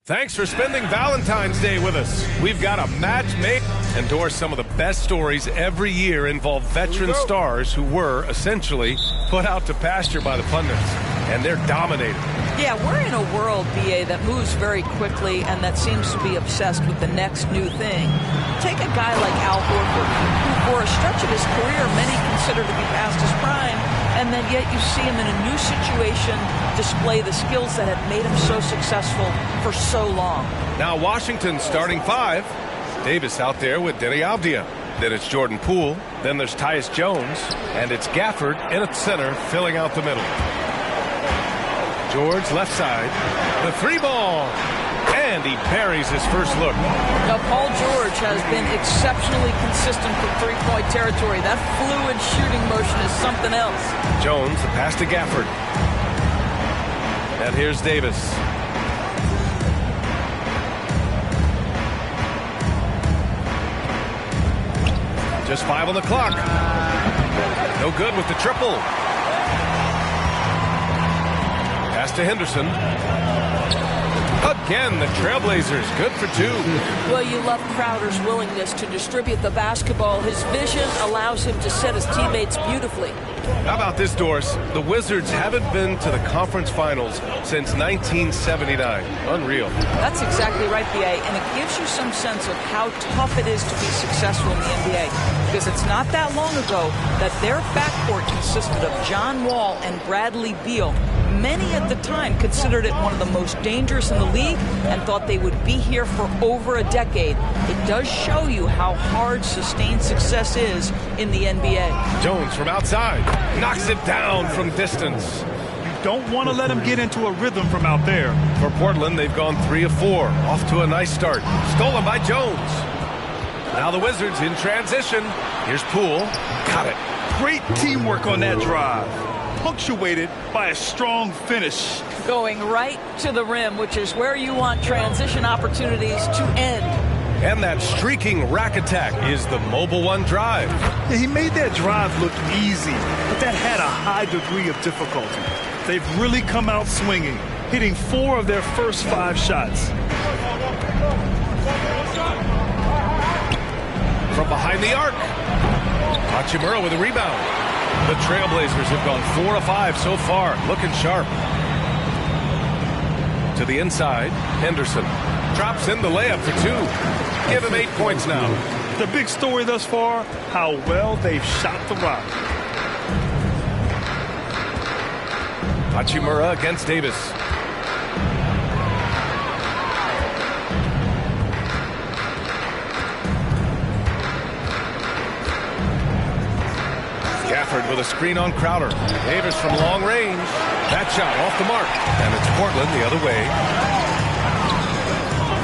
Thanks for spending Valentine's Day with us. We've got a match made. Endorse some of the best stories every year involve veteran stars who were essentially put out to pasture by the pundits, and they're dominating. Yeah, we're in a world, B.A., that moves very quickly and that seems to be obsessed with the next new thing. Take a guy like Al Horford, who for a stretch of his career many consider to be past his prime, and then yet you see him in a new situation display the skills that have made him so successful for so long. Now Washington starting five. Davis out there with Deni Avdija. Then it's Jordan Poole. Then there's Tyus Jones. And it's Gafford in at center, filling out the middle. George left side. The three ball. And he parries his first look. Now, Paul George has been exceptionally consistent from three-point territory. That fluid shooting motion is something else. Jones, the pass to Gafford. And here's Davis. Just 5 on the clock. No good with the triple. Pass to Henderson. Again, the Trailblazers, good for two. Well, you love Crowder's willingness to distribute the basketball. His vision allows him to set his teammates beautifully. How about this, Doris? The Wizards haven't been to the conference finals since 1979. Unreal. That's exactly right, B.A., and it gives you some sense of how tough it is to be successful in the NBA. Because it's not that long ago that their backcourt consisted of John Wall and Bradley Beal. Many at the time considered it one of the most dangerous in the league and thought they would be here for over a decade. It does show you how hard sustained success is in the NBA. Jones from outside knocks it down from distance. You don't want to let him get into a rhythm from out there. For Portland, they've gone 3 of 4. Off to a nice start. Stolen by Jones. Now the Wizards in transition. Here's Poole. Got it. Great teamwork on that drive. Punctuated by a strong finish. Going right to the rim, which is where you want transition opportunities to end. And that streaking rack attack is the Mobile One drive. Yeah, he made that drive look easy, but that had a high degree of difficulty. They've really come out swinging, hitting 4 of their first 5 shots. From behind the arc. Hachimura with a rebound. The Trailblazers have gone 4 of 5 so far, looking sharp. To the inside, Henderson drops in the layup for 2. Give him 8 points now. The big story thus far, how well they've shot the rock. Hachimura against Davis. Gafford with a screen on Crowder. Davis from long range. That shot off the mark. And it's Portland the other way.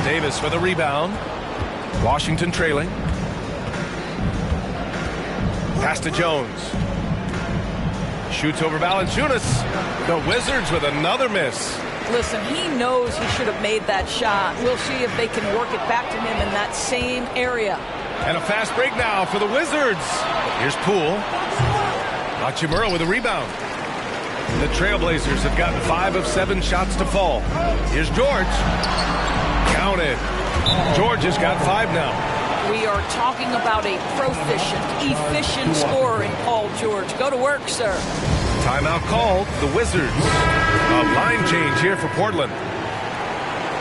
Davis for the rebound. Washington trailing. Pass to Jones. Shoots over Valanciunas. The Wizards with another miss. Listen, he knows he should have made that shot. We'll see if they can work it back to him in that same area. And a fast break now for the Wizards. Here's Poole. Hachimura with a rebound. The Trailblazers have gotten 5 of 7 shots to fall. Here's George. Counted. George has got 5 now. We are talking about a proficient, efficient scorer in Paul George. Go to work, sir. Timeout called. The Wizards. A line change here for Portland.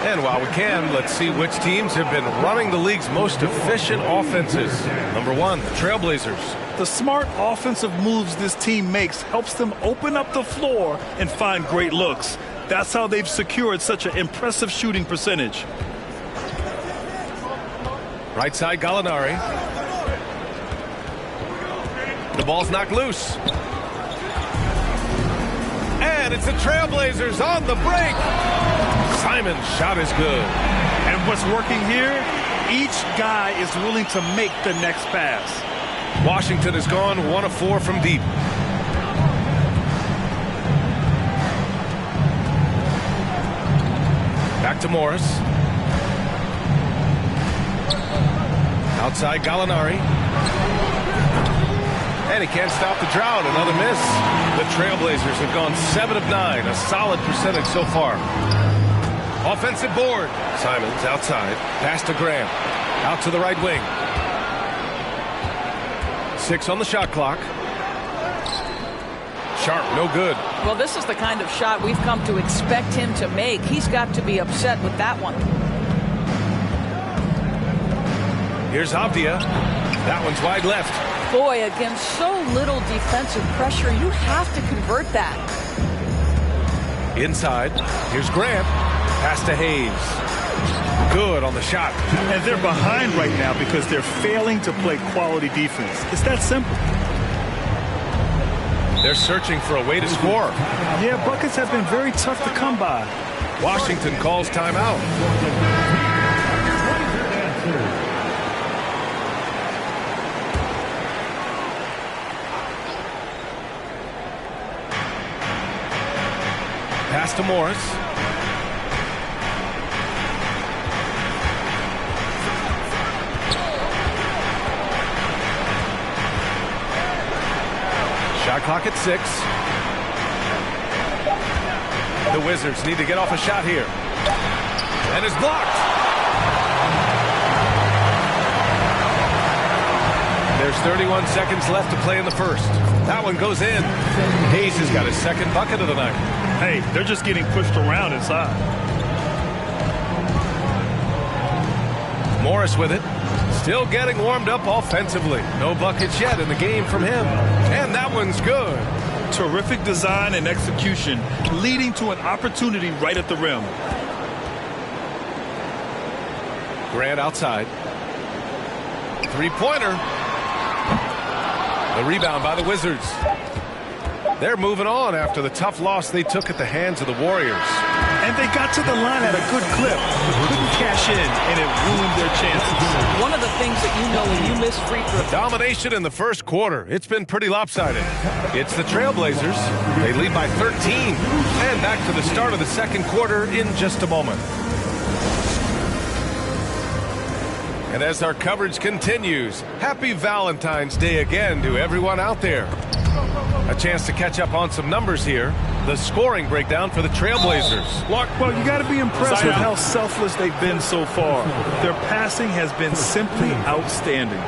And while we can, let's see which teams have been running the league's most efficient offenses. Number 1, the Trailblazers. The smart offensive moves this team makes helps them open up the floor and find great looks. That's how they've secured such an impressive shooting percentage. Right side, Gallinari. The ball's knocked loose. And it's the Trailblazers on the break. Simon's shot is good. And what's working here? Each guy is willing to make the next pass. Washington has gone 1 of 4 from deep. Back to Morris. Outside Gallinari. And he can't stop the drought. Another miss. The Trailblazers have gone 7 of 9. A solid percentage so far. Offensive board. Simons outside. Pass to Graham. Out to the right wing. 6 on the shot clock. Sharp, no good. Well, this is the kind of shot we've come to expect him to make. He's got to be upset with that one. Here's Avdia. That one's wide left. Boy, against so little defensive pressure, you have to convert that. Inside. Here's Grant. Pass to Hayes. Good on the shot. And they're behind right now because they're failing to play quality defense. It's that simple. They're searching for a way to score. Yeah, buckets have been very tough to come by. Washington calls timeout. Pass to Morris. Shot clock at 6. The Wizards need to get off a shot here. And is blocked. There's 31 seconds left to play in the first. That one goes in. Hayes has got his second bucket of the night. Hey, they're just getting pushed around inside. Morris with it. Still getting warmed up offensively. No buckets yet in the game from him. And that one's good. Terrific design and execution, leading to an opportunity right at the rim. Grant outside. Three-pointer. The rebound by the Wizards. They're moving on after the tough loss they took at the hands of the Warriors. And they got to the line at a good clip, but couldn't cash in, and it ruined their chances. One of the things that you know when you miss free throws. Domination in the first quarter. It's been pretty lopsided. It's the Trailblazers. They lead by 13. And back to the start of the second quarter in just a moment. And as our coverage continues, happy Valentine's Day again to everyone out there. A chance to catch up on some numbers here. The scoring breakdown for the Trailblazers. Well, you got to be impressed with how selfless they've been so far. Their passing has been simply outstanding.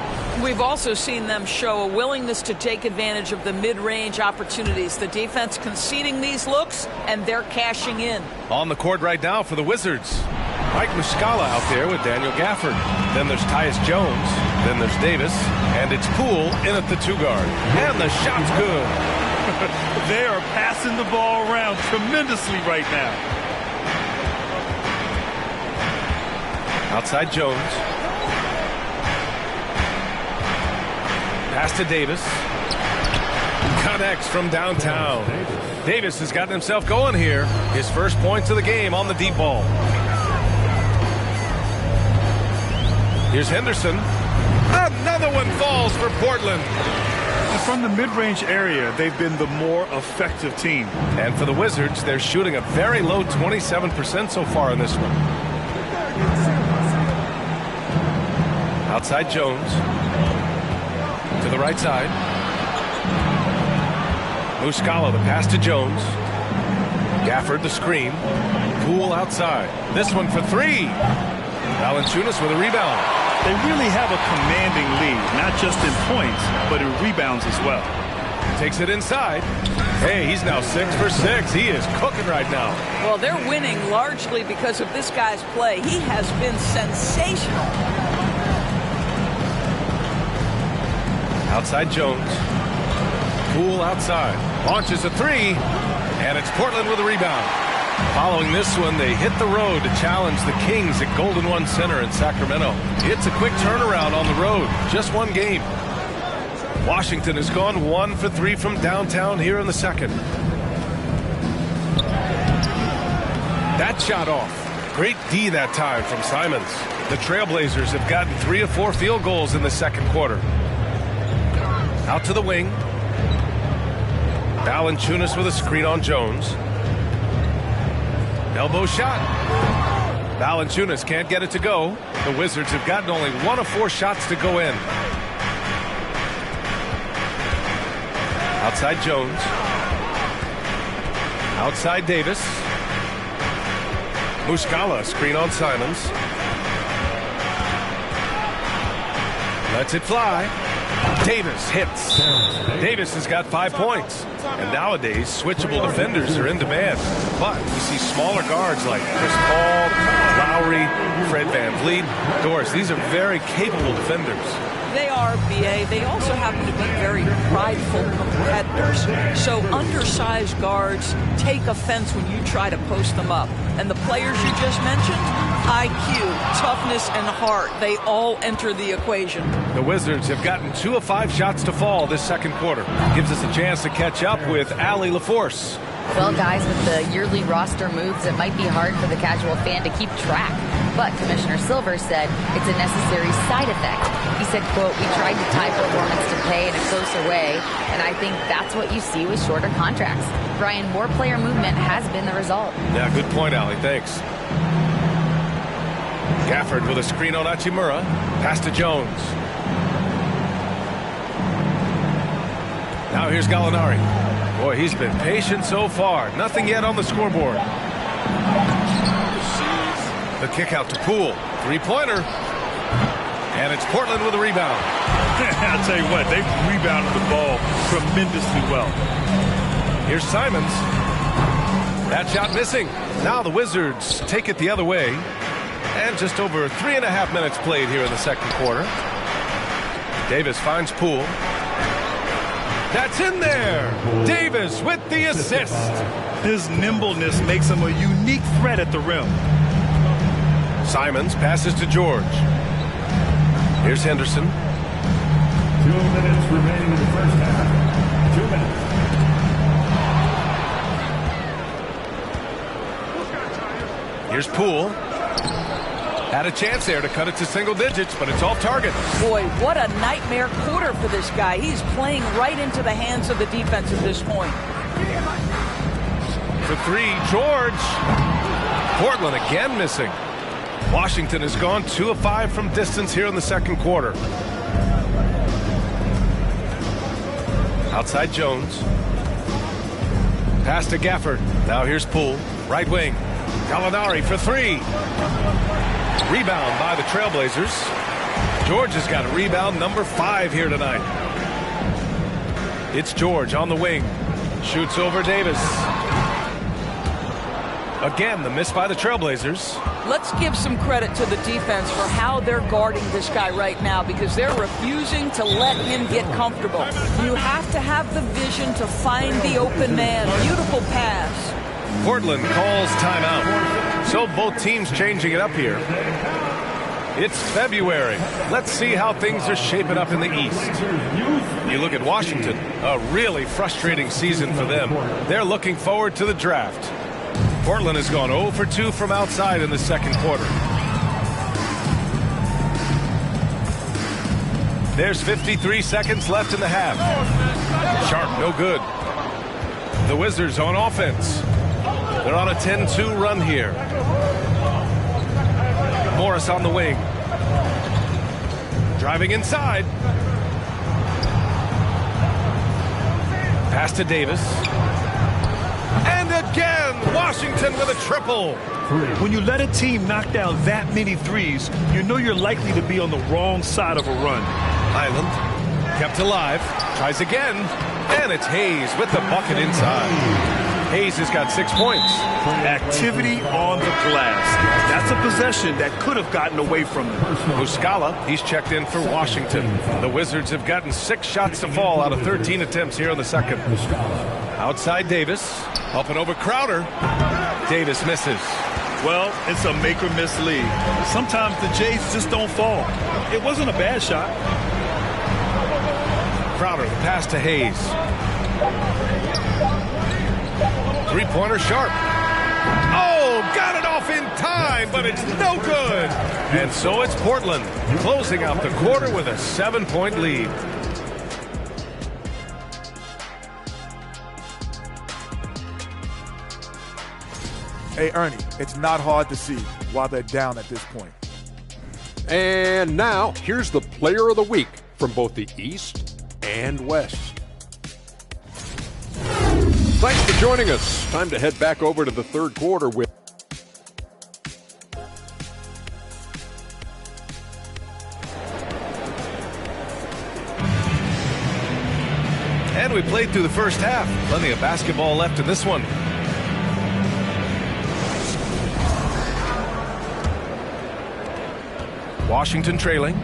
We've also seen them show a willingness to take advantage of the mid-range opportunities. The defense conceding these looks, and they're cashing in. On the court right now for the Wizards. Mike Muscala out there with Daniel Gafford. Then there's Tyus Jones. Then there's Davis. And it's Poole in at the 2-guard. And the shot's good. They are passing the ball around tremendously right now. Outside Jones. Pass to Davis. Connects from downtown. Davis has gotten himself going here. His first points of the game on the deep ball. Here's Henderson. Another one falls for Portland. And from the mid-range area, they've been the more effective team. And for the Wizards, they're shooting a very low 27% so far in this one. Outside Jones. To the right side. Muscala, the pass to Jones. Gafford, the screen. Poole outside. This one for 3. Valanciunas with a rebound. They really have a commanding lead, not just in points, but in rebounds as well. Takes it inside. Hey, he's now 6 for 6. He is cooking right now. Well, they're winning largely because of this guy's play. He has been sensational. Outside Jones. Poole outside. Launches a 3. And it's Portland with a rebound. Following this one, they hit the road to challenge the Kings at Golden One Center in Sacramento. It's a quick turnaround on the road. Just one game. Washington has gone 1 for 3 from downtown here in the second. That shot off. Great D that time from Simons. The Trailblazers have gotten 3 of 4 field goals in the second quarter. Out to the wing. Valanciunas with a screen on Jones. Elbow shot. Valanciunas can't get it to go. The Wizards have gotten only 1 of 4 shots to go in. Outside Jones. Outside Davis. Muscala, screen on Simons. Lets it fly. Davis hits. Davis has got 5 points. And nowadays, switchable defenders are in demand. But we see smaller guards like Chris Paul, Lowry, Fred VanVleet, Doris. These are very capable defenders. They are, B.A. They also happen to be very prideful competitors. So undersized guards take offense when you try to post them up. And the players you just mentioned, IQ, toughness, and heart, they all enter the equation. The Wizards have gotten 2 of 5 shots to fall this second quarter. Gives us a chance to catch up with Allie LaForce. Well, guys, with the yearly roster moves, it might be hard for the casual fan to keep track. But Commissioner Silver said it's a necessary side effect. He said, quote, "We tried to tie performance to pay in a closer way, and I think that's what you see with shorter contracts." Brian, more player movement has been the result. Yeah, good point, Allie. Thanks. Gafford with a screen on Hachimura. Pass to Jones. Now here's Gallinari. Boy, he's been patient so far. Nothing yet on the scoreboard. The kick out to Poole. Three-pointer. And it's Portland with a rebound. I'll tell you what, they've rebounded the ball tremendously well. Here's Simons. That shot missing. Now the Wizards take it the other way. And just over 3.5 minutes played here in the second quarter. Davis finds Poole. That's in there. Davis with the assist. His nimbleness makes him a unique threat at the rim. Simons passes to George. Here's Henderson. 2 minutes remaining in the first half. 2 minutes. Here's Poole. Had a chance there to cut it to single digits, but it's off target. Boy, what a nightmare quarter for this guy. He's playing right into the hands of the defense at this point. For 3, George. Portland again missing. Washington has gone 2 of 5 from distance here in the second quarter. Outside Jones. Pass to Gafford. Now here's Poole. Right wing. Gallinari for 3. Rebound by the Trailblazers. George has got a rebound number 5 here tonight. It's George on the wing. Shoots over Davis. Again, the miss by the Trailblazers. Let's give some credit to the defense for how they're guarding this guy right now, because they're refusing to let him get comfortable. You have to have the vision to find the open man. Beautiful pass. Portland calls timeout. So both teams changing it up here. It's February. Let's see how things are shaping up in the East. You look at Washington, a really frustrating season for them. They're looking forward to the draft. Portland has gone 0 for 2 from outside in the second quarter. There's 53 seconds left in the half. Sharp, no good. The Wizards on offense. They're on a 10-2 run here. Morris on the wing. Driving inside. Pass to Davis. And again, Washington with a triple. When you let a team knock down that many threes, you know you're likely to be on the wrong side of a run. Island kept alive. Tries again. And it's Hayes with the bucket inside. Hayes has got 6 points. Activity on the glass. That's a possession that could have gotten away from them. Muscala, he's checked in for Washington. The Wizards have gotten 6 shots to fall out of 13 attempts here in the second. Outside Davis, up and over Crowder. Davis misses. Well, it's a make or miss league. Sometimes the Jays just don't fall. It wasn't a bad shot. Crowder, the pass to Hayes. Three-pointer Sharp. Oh, got it off in time, but it's no good. And so it's Portland closing out the quarter with a 7-point lead. Hey, Ernie, it's not hard to see why they're down at this point. And now, here's the player of the week from both the East and West. Thanks for joining us. Time to head back over to the third quarter with And we played through the first half. Plenty of basketball left in this one. Washington trailing.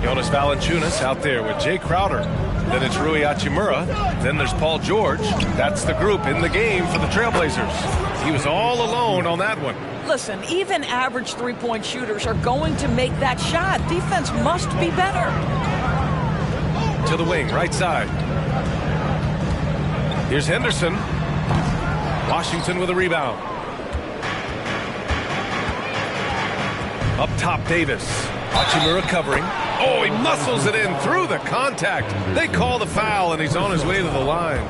Jonas Valanciunas out there with Jay Crowder. Then it's Rui Hachimura. Then there's Paul George. That's the group in the game for the Trailblazers. He was all alone on that one. Listen, even average three-point shooters are going to make that shot. Defense must be better. To the wing, right side. Here's Henderson. Washington with a rebound. Up top, Davis. Hachimura covering. Oh, he muscles it in through the contact. They call the foul, and he's on his way to the line.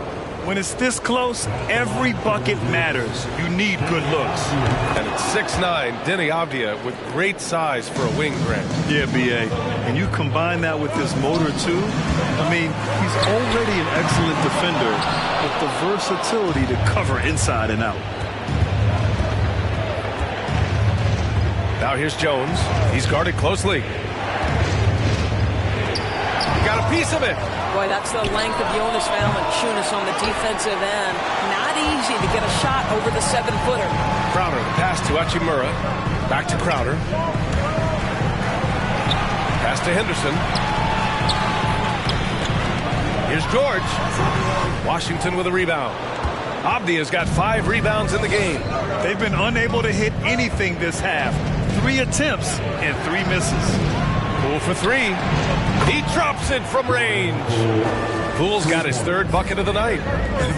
When it's this close, every bucket matters. You need good looks. And it's 6'9", Deni Avdija with great size for a wing, Grant. Yeah, B.A. And you combine that with his motor, too. I mean, he's already an excellent defender, with the versatility to cover inside and out. Now here's Jones. He's guarded closely. He got a piece of it. Boy, that's the length of Jonas Valanciunas on the defensive end. Not easy to get a shot over the 7-footer. Crowder, the pass to Hachimura. Back to Crowder. Pass to Henderson. Here's George. Washington with a rebound. Avdija's got 5 rebounds in the game. They've been unable to hit anything this half. 3 attempts and 3 misses. Poole for 3. He drops it from range. Poole's got his 3rd bucket of the night.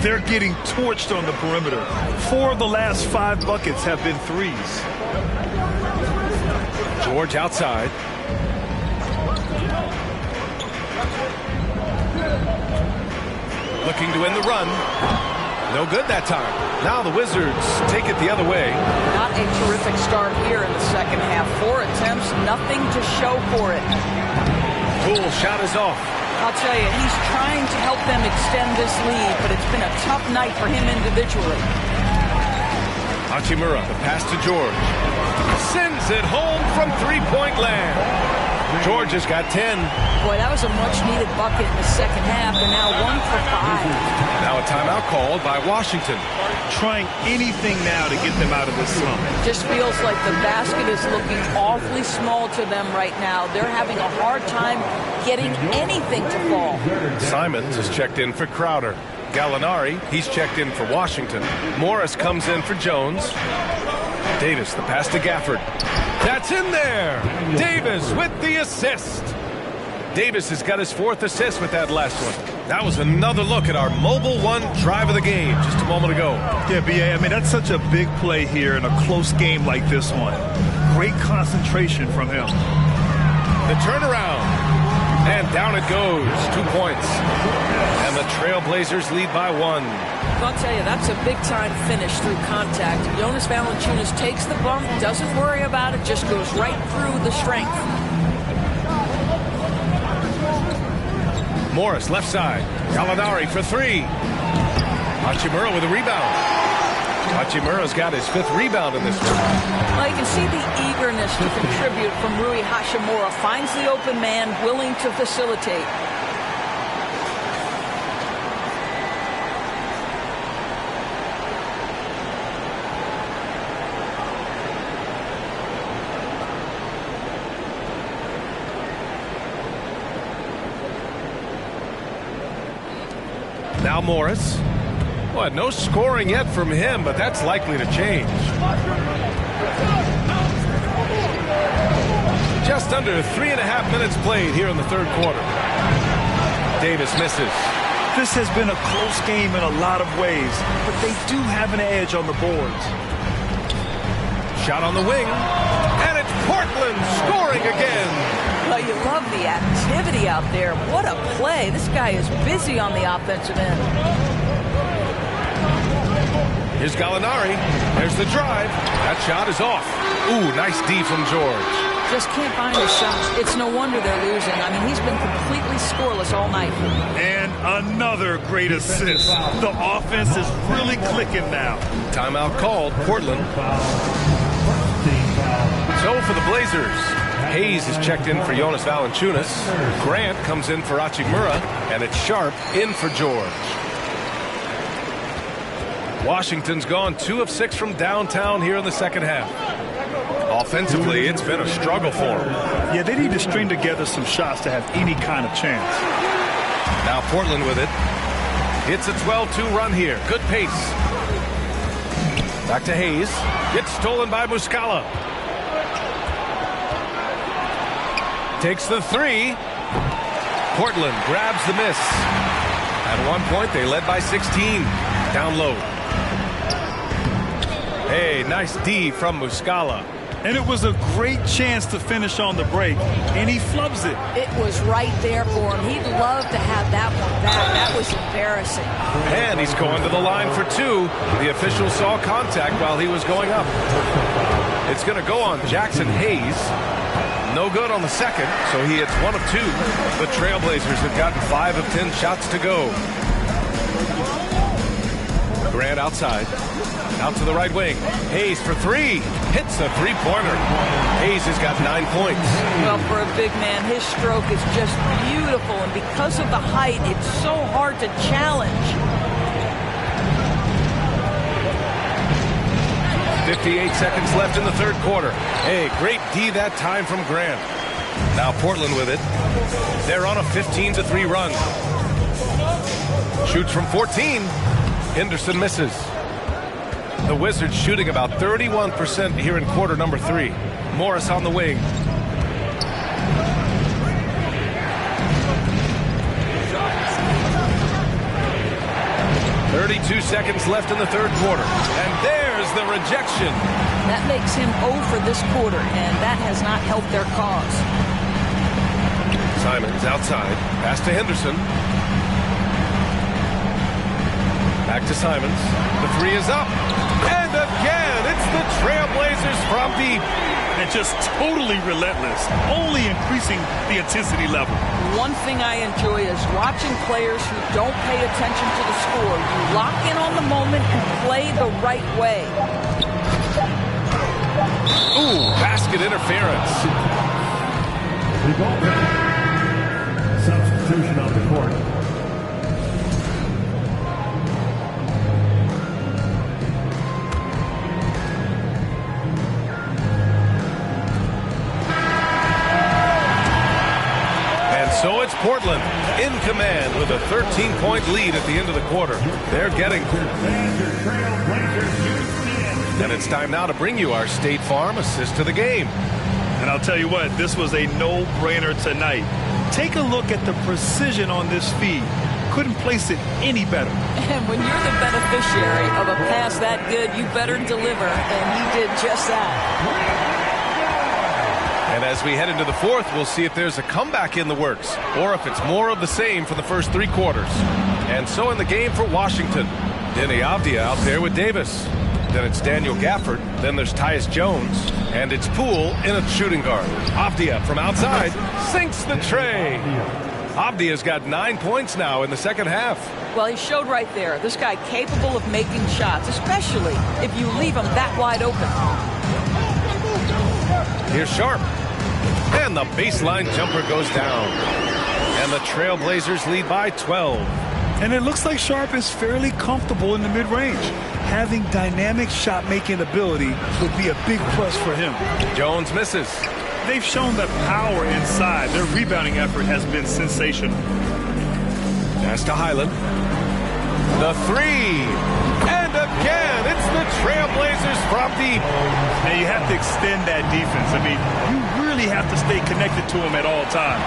They're getting torched on the perimeter. 4 of the last 5 buckets have been 3s. George outside. Looking to end the run. No good that time. Now the Wizards take it the other way. Not a terrific start here in the second half. 4 attempts, nothing to show for it. Poole shot is off. I'll tell you, he's trying to help them extend this lead, but it's been a tough night for him individually. Hachimura, the pass to George. Sends it home from three-point land. George has got 10. Boy, that was a much-needed bucket in the second half. They're now 1 for 5. Now a timeout called by Washington. Trying anything now to get them out of this slump. Just feels like the basket is looking awfully small to them right now. They're having a hard time getting anything to fall. Simons is checked in for Crowder. Gallinari, he's checked in for Washington. Morris comes in for Jones. Davis, the pass to Gafford. That's in there. Davis with the assist. Davis has got his 4th assist with that last one. That was another look at our Mobile One drive of the game just a moment ago. Yeah, B.A., I mean, that's such a big play here in a close game like this one. Great concentration from him. The turnaround. And down it goes. 2 points. And the Trailblazers lead by 1. I'll tell you, that's a big-time finish through contact. Jonas Valanciunas takes the bump, doesn't worry about it, just goes right through the strength. Morris, left side. Gallinari for 3. Hachimura with a rebound. Hachimura's got his 5th rebound in this one. Well, you can see the eagerness to contribute from Rui Hachimura. Finds the open man, willing to facilitate. Now Morris. Well, no scoring yet from him, but that's likely to change. Just under 3.5 minutes played here in the 3rd quarter. Davis misses. This has been a close game in a lot of ways, but they do have an edge on the boards. Shot on the wing, and it's Portland scoring again. Well, you love the activity out there. What a play. This guy is busy on the offensive end. Here's Gallinari. There's the drive. That shot is off. Ooh, nice D from George. Just can't find his shots. It's no wonder they're losing. I mean, he's been completely scoreless all night. And another great assist. The offense is really clicking now. Timeout called. Portland. So for the Blazers, Hayes is checked in for Jonas Valanciunas. Grant comes in for Hachimura, and it's Sharp in for George. Washington's gone 2 of 6 from downtown here in the second half. Offensively, it's been a struggle for them. Yeah, they need to string together some shots to have any kind of chance. Now Portland with it. It's a 12-2 run here. Good pace. Back to Hayes. Gets stolen by Muscala. Takes the 3. Portland grabs the miss. At one point, they led by 16. Down low. Hey, nice D from Muscala. And it was a great chance to finish on the break, and he flubs it. It was right there for him. He'd love to have that one back. That was embarrassing. And he's going to the line for 2. The official saw contact while he was going up. It's going to go on Jackson Hayes. No good on the second, so he hits 1 of 2. The Trailblazers have gotten 5 of 10 shots to go. Grant outside. Out to the right wing. Hayes for 3. Hits a three-pointer. Hayes has got 9 points. Well, for a big man, his stroke is just beautiful. And because of the height, it's so hard to challenge. 58 seconds left in the third quarter. Hey, great D that time from Grant. Now Portland with it. They're on a 15-3 run. Shoots from 14. Henderson misses. The Wizards shooting about 31% here in quarter number 3. Morris on the wing. .32 seconds left in the third quarter. And there's the rejection. That makes him 0 for this quarter, and that has not helped their cause. Simons outside. Pass to Henderson. Back to Simons. The 3 is up. And again, it's the Trailblazers from deep. And just totally relentless, only increasing the intensity level. One thing I enjoy is watching players who don't pay attention to the score. You lock in on the moment and play the right way. Ooh, basket interference. Substitution on the court. So it's Portland in command with a 13-point lead at the end of the quarter. They're getting and it's time now to bring you our State Farm assist to the game. And I'll tell you what, this was a no-brainer tonight. Take a look at the precision on this feed. Couldn't place it any better. And when you're the beneficiary of a pass that good, you better deliver, and he did just that. And as we head into the fourth, we'll see if there's a comeback in the works or if it's more of the same for the first 3 quarters. And so in the game for Washington, Denny Avdia out there with Davis. Then it's Daniel Gafford. Then there's Tyus Jones. And it's Poole in a shooting guard. Avdia from outside sinks the tray. Avdia's got 9 points now in the second half. Well, he showed right there. This guy capable of making shots, especially if you leave him that wide open. Here's Sharp. And the baseline jumper goes down. And the Trailblazers lead by 12. And it looks like Sharp is fairly comfortable in the mid-range. Having dynamic shot-making ability would be a big plus for him. Jones misses. They've shown that power inside. Their rebounding effort has been sensational. Pass to Highland. The 3. And again, it's the Trailblazers from deep. Now you have to extend that defense. I mean, you really have to stay connected to him at all times.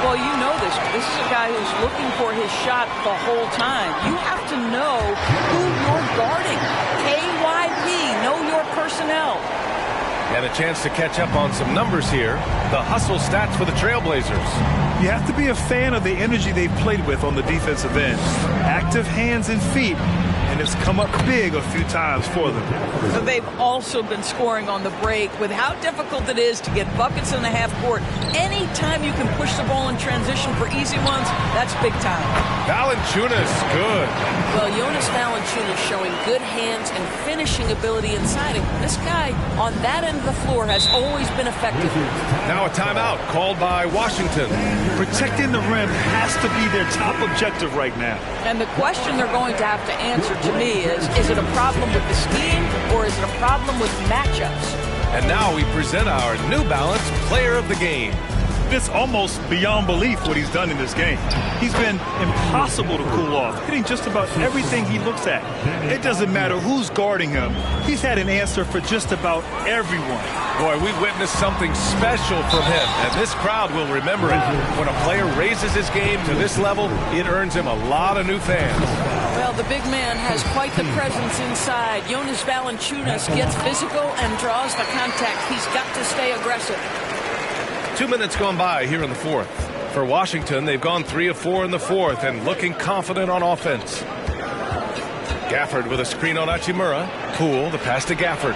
Well, you know this. This is a guy who's looking for his shot the whole time. You have to know who you're guarding. KYP, know your personnel. And a chance to catch up on some numbers here. The hustle stats for the Trailblazers. You have to be a fan of the energy they've played with on the defensive end. Active hands and feet, and and it's come up big a few times for them. So they've also been scoring on the break. With how difficult it is to get buckets in the half court, anytime you can push the ball in transition for easy ones, that's big time. Valanciunas, good. Well, Jonas Valanciunas showing good hands and finishing ability inside. And this guy on that end of the floor has always been effective. Now a timeout called by Washington. Protecting the rim has to be their top objective right now. And the question they're going to have to answer to me is it a problem with the scheme or is it a problem with matchups? And now we present our New Balance Player of the Game. It's almost beyond belief what he's done in this game. He's been impossible to cool off, hitting just about everything he looks at. It doesn't matter who's guarding him. He's had an answer for just about everyone. Boy, we witnessed something special from him, and this crowd will remember it. When a player raises his game to this level, it earns him a lot of new fans. Well, the big man has quite the presence inside. Jonas Valanciunas gets physical and draws the contact. He's got to stay aggressive. 2 minutes gone by here in the fourth. For Washington, they've gone 3 of 4 in the fourth and looking confident on offense. Gafford with a screen on Hachimura. Poole, the pass to Gafford.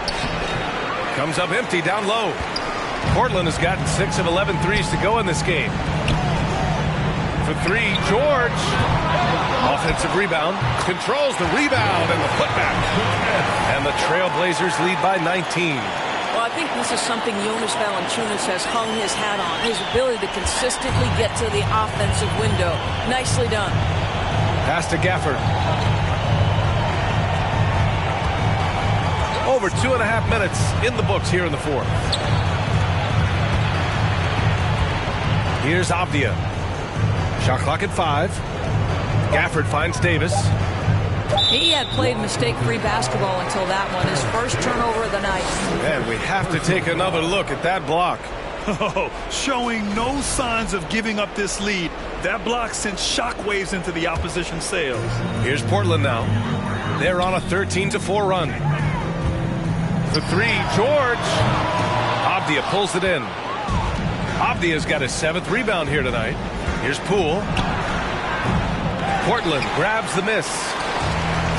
Comes up empty down low. Portland has gotten 6 of 11 threes to go in this game. For 3, George. Offensive rebound. Controls the rebound and the putback. And the Trailblazers lead by 19. Well, I think this is something Jonas Valanciunas has hung his hat on, his ability to consistently get to the offensive window. Nicely done. Pass to Gafford. Over 2.5 minutes in the books here in the fourth. Here's Avdia. Shot clock at 5. Gafford finds Davis. He had played mistake-free basketball until that one, his first turnover of the night. And we have to take another look at that block. Oh, showing no signs of giving up this lead. That block sent shockwaves into the opposition sails. Here's Portland now. They're on a 13-4 run. For 3, George. Avdia pulls it in. Avdia's got his 7th rebound here tonight. Here's Poole. Portland grabs the miss.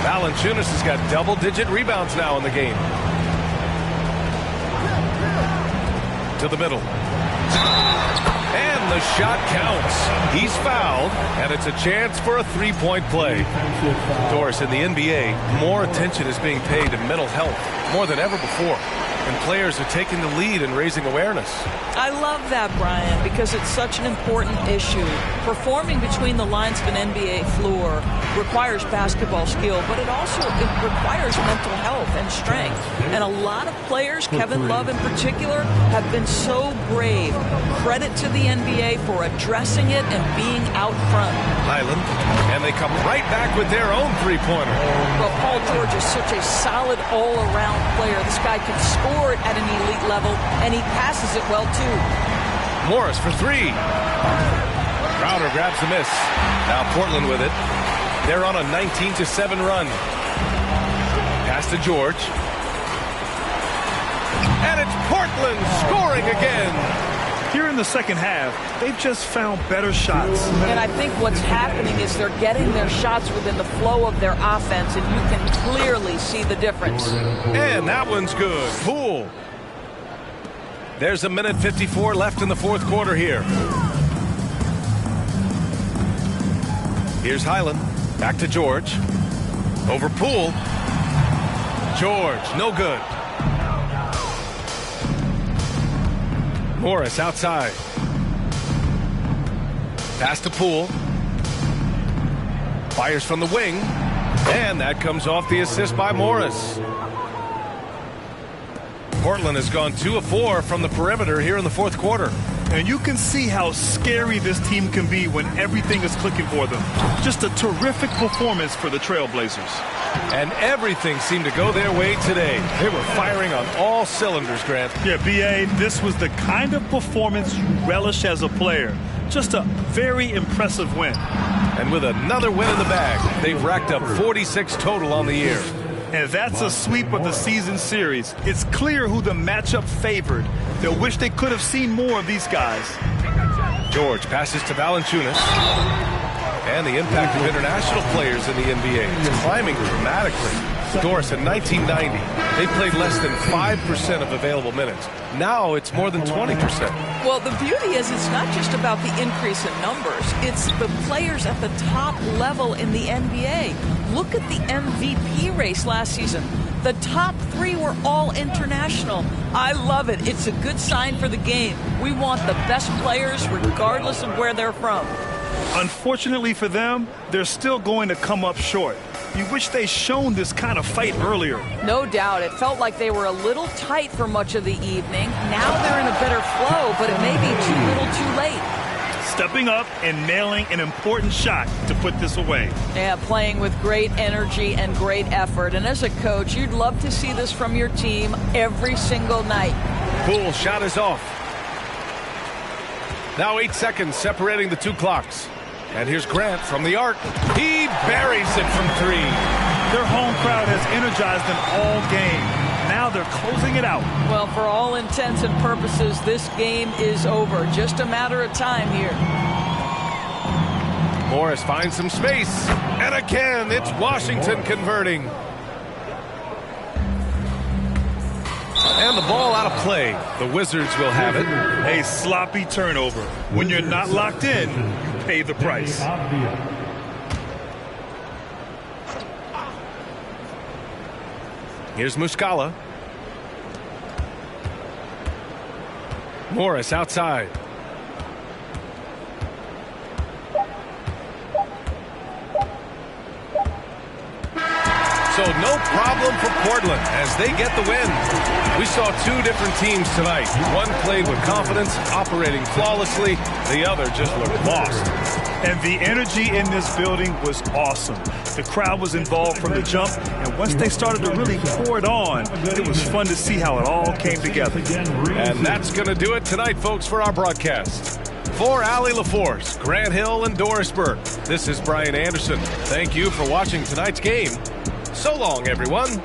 Valanciunas has got double-digit rebounds now in the game. To the middle. And the shot counts. He's fouled, and it's a chance for a three-point play. Doris, in the NBA, more attention is being paid to mental health more than ever before. And players are taking the lead and raising awareness. I love that, Brian, because it's such an important issue. Performing between the lines of an NBA floor requires basketball skill, but it requires mental health and strength. And a lot of players, Kevin Love in particular, have been so brave. Credit to the NBA for addressing it and being out front. Highland, and they come right back with their own three-pointer. Well, Paul George is such a solid all-around player. This guy can score it at an elite level, and he passes it well, too. Morris for 3. Crowder grabs the miss. Now Portland with it. They're on a 19-7 run. Pass to George. And it's Portland scoring again. Here in the second half, they've just found better shots. And I think what's happening is they're getting their shots within the flow of their offense, and you can clearly see the difference. And that one's good. Poole. There's a minute 54 left in the fourth quarter here. Here's Highland. Back to George. Over Poole. George, no good. Morris outside. Pass to Poole. Fires from the wing. And that comes off the assist by Morris. Portland has gone 2 of 4 from the perimeter here in the fourth quarter. And you can see how scary this team can be when everything is clicking for them. Just a terrific performance for the Trailblazers. And everything seemed to go their way today. They were firing on all cylinders, Grant. Yeah, B.A., this was the kind of performance you relish as a player. Just a very impressive win. And with another win in the bag, they've racked up 46 total on the year. And that's a sweep of the season series. It's clear who the matchup favored. They'll wish they could have seen more of these guys. George passes to Valanciunas. And the impact of international players in the NBA is climbing dramatically. Doris, in 1990, they played less than 5% of available minutes. Now it's more than 20%. Well, the beauty is it's not just about the increase in numbers. It's the players at the top level in the NBA. Look at the MVP race last season. The top 3 were all international. I love it. It's a good sign for the game. We want the best players regardless of where they're from. Unfortunately for them, they're still going to come up short. You wish they'd shown this kind of fight earlier. No doubt. It felt like they were a little tight for much of the evening. Now they're in a better flow, but it may be too little too late. Stepping up and nailing an important shot to put this away. Yeah, playing with great energy and great effort. And as a coach, you'd love to see this from your team every single night. Poole shot is off. Now 8 seconds separating the 2 clocks. And here's Grant from the arc. He buries it from 3. Their home crowd has energized them all game. Now they're closing it out. Well, for all intents and purposes, this game is over. Just a matter of time here. Morris finds some space. And again, it's Washington converting. And the ball out of play. The Wizards will have it. A sloppy turnover. When you're not locked in, you pay the price. Here's Muscala. Morris outside. So no problem for Portland as they get the win. We saw 2 different teams tonight. One played with confidence, operating flawlessly. The other just looked lost. And the energy in this building was awesome. The crowd was involved from the jump, and once they started to really pour it on, it was fun to see how it all came together. And that's going to do it tonight, folks, for our broadcast. For Allie LaForce, Grant Hill, and Doris Burke, this is Brian Anderson. Thank you for watching tonight's game. So long, everyone.